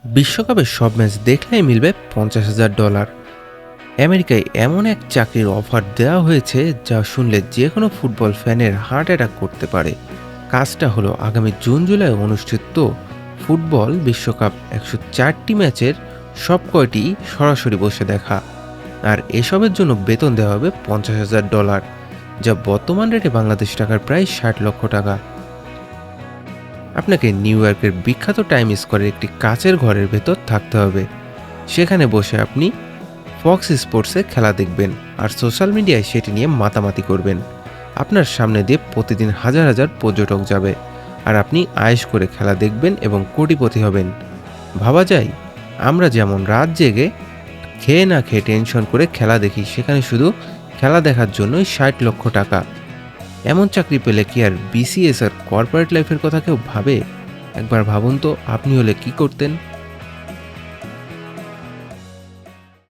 বিশ্বকাপের সব ম্যাচ দেখলেই মিলবে $50,000। আমেরিকায় এমন এক চাকরির অফার দেওয়া হয়েছে যা শুনলে যে কোনো ফুটবল ফ্যানের হার্ট অ্যাটাক করতে পারে। কাজটা হলো আগামী জুন জুলাই অনুষ্ঠিত ফুটবল বিশ্বকাপ 104টি ম্যাচের সব কয়টি সরাসরি বসে দেখা। আর এসবের জন্য বেতন দেওয়া হবে $50,000, যা বর্তমান রেটে বাংলাদেশ টাকার প্রায় 60 লক্ষ টাকা। আপনাকে নিউ ইয়র্কের বিখ্যাত টাইম স্কোয়ারের একটি কাচের ঘরের ভেতর থাকতে হবে। সেখানে বসে আপনি ফক্স স্পোর্টসে খেলা দেখবেন আর সোশ্যাল মিডিয়ায় সেটি নিয়ে মাতামাতি করবেন। আপনার সামনে দিয়ে প্রতিদিন হাজার হাজার পর্যটক যাবে আর আপনি আয়েশ করে খেলা দেখবেন এবং কোটিপতি হবেন। ভাবা যায়, আমরা যেমন রাত জেগে খেয়ে না খেয়ে টেনশন করে খেলা দেখি, সেখানে শুধু খেলা দেখার জন্যই 60 লক্ষ টাকা। এমন চাকরি পেলে কি আর বিসিএস আর কর্পোরেট লাইফের কথা কেউ ভাবে? একবার ভাবুন তো, আপনি হলে কি করতেন?